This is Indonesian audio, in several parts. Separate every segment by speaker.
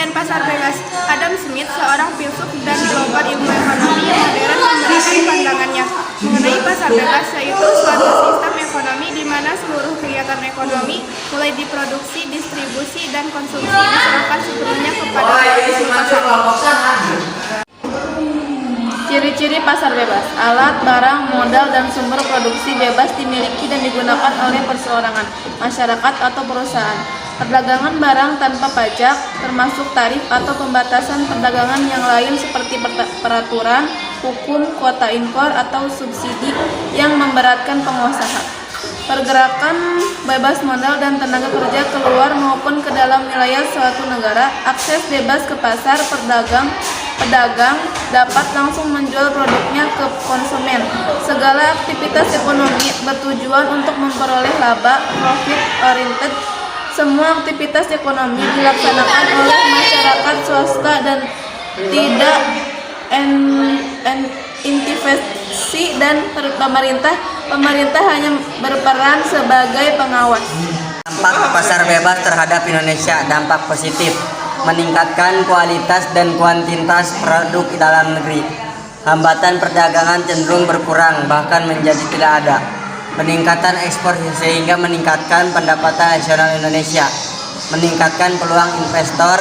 Speaker 1: Pengertian pasar bebas. Adam Smith, seorang filsuf dan pelopor ilmu ekonomi modern, memberikan pandangannya mengenai pasar bebas, yaitu suatu sistem ekonomi di mana seluruh kegiatan ekonomi, mulai di produksi, distribusi, dan konsumsi, diserahkan sepenuhnya kepada mekanisme pasar.
Speaker 2: Ciri-ciri pasar bebas: alat, barang, modal, dan sumber produksi bebas dimiliki dan digunakan oleh perseorangan, masyarakat, atau perusahaan. Perdagangan barang tanpa pajak, termasuk tarif atau pembatasan perdagangan yang lain seperti peraturan, hukum, kuota impor, atau subsidi yang memberatkan pengusaha. Pergerakan bebas modal dan tenaga kerja keluar maupun ke dalam wilayah suatu negara. Akses bebas ke pasar, pedagang dapat langsung menjual produknya ke konsumen. Segala aktivitas ekonomi bertujuan untuk memperoleh laba, profit oriented. Semua aktivitas ekonomi dilaksanakan oleh masyarakat swasta dan tidak intervensi dan pemerintah. Pemerintah hanya berperan sebagai pengawas.
Speaker 3: Dampak pasar bebas terhadap Indonesia. Dampak positif: meningkatkan kualitas dan kuantitas produk dalam negeri. Hambatan perdagangan cenderung berkurang, bahkan menjadi tidak ada. Peningkatan ekspor sehingga meningkatkan pendapatan nasional Indonesia. Meningkatkan peluang investor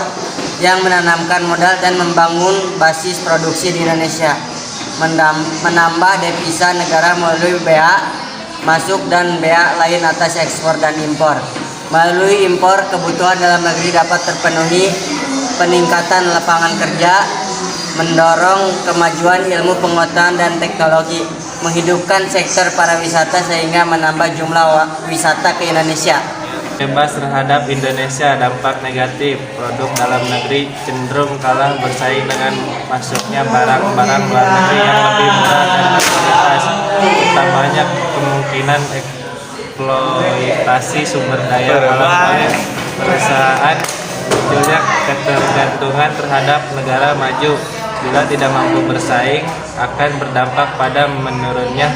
Speaker 3: yang menanamkan modal dan membangun basis produksi di Indonesia. Menambah devisa negara melalui bea masuk dan bea lain atas ekspor dan impor. Melalui impor, kebutuhan dalam negeri dapat terpenuhi. Peningkatan lapangan kerja, mendorong kemajuan ilmu pengetahuan dan teknologi, menghidupkan sektor pariwisata sehingga menambah jumlah wisata ke Indonesia.
Speaker 4: Bebas terhadap Indonesia. Dampak negatif: produk dalam negeri cenderung kalah bersaing dengan masuknya barang-barang luar negeri yang lebih murah dan berkualitas. Utamanya kemungkinan eksploitasi sumber daya alam oleh perusahaan. Munculnya ketergantungan terhadap negara maju. Bila tidak mampu bersaing, akan berdampak pada menurunnya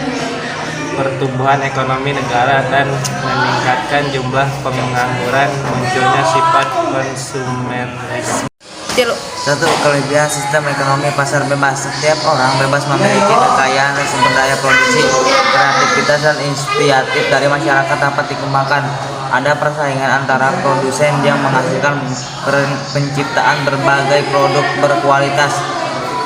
Speaker 4: pertumbuhan ekonomi negara dan meningkatkan jumlah pengangguran. Munculnya sifat konsumerisme.
Speaker 3: 1. Kelebihan sistem ekonomi pasar bebas. Setiap orang bebas memiliki kekayaan dan sumber daya produksi. Kreativitas dan inisiatif dari masyarakat dapat dikembangkan. Ada persaingan antara produsen yang menghasilkan penciptaan berbagai produk berkualitas,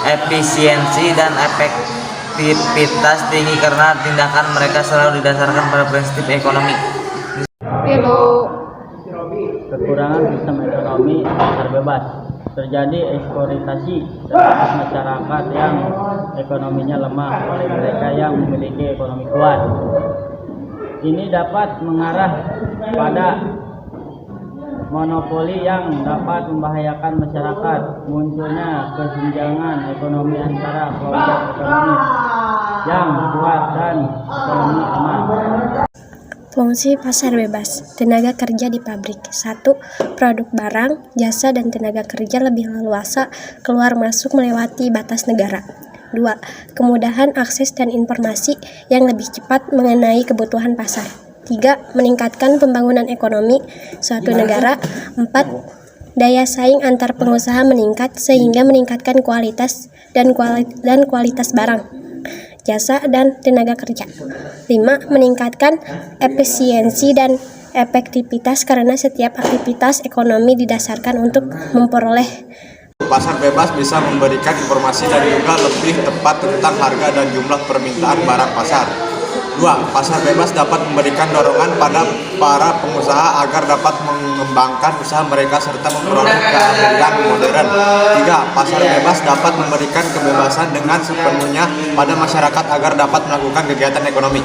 Speaker 3: efisiensi dan efektivitas tinggi karena tindakan mereka selalu didasarkan pada prinsip ekonomi.
Speaker 5: Kekurangan sistem ekonomi pasar bebas: terjadi eksploitasi terhadap masyarakat yang ekonominya lemah oleh mereka yang memiliki ekonomi kuat. Ini dapat mengarah pada monopoli yang dapat membahayakan masyarakat. Munculnya kesenjangan ekonomi antara kelompok ekonomi yang kuat dan ekonomi lemah.
Speaker 6: Fungsi pasar bebas. Tenaga kerja di pabrik. 1. Produk barang, jasa, dan tenaga kerja lebih leluasa keluar masuk melewati batas negara. 2. Kemudahan akses dan informasi yang lebih cepat mengenai kebutuhan pasar. 3. Meningkatkan pembangunan ekonomi suatu negara. 4. Daya saing antar pengusaha meningkat sehingga meningkatkan kualitas dan kualitas barang, jasa, dan tenaga kerja. 5. Meningkatkan efisiensi dan efektivitas karena setiap aktivitas ekonomi didasarkan untuk memperoleh.
Speaker 7: Pasar bebas bisa memberikan informasi dan juga lebih tepat tentang harga dan jumlah permintaan barang pasar. 2. Pasar bebas dapat memberikan dorongan pada para pengusaha agar dapat mengembangkan usaha mereka serta memperoleh keahlian modern. 3. Pasar bebas dapat memberikan kebebasan dengan sepenuhnya pada masyarakat agar dapat melakukan kegiatan ekonomi.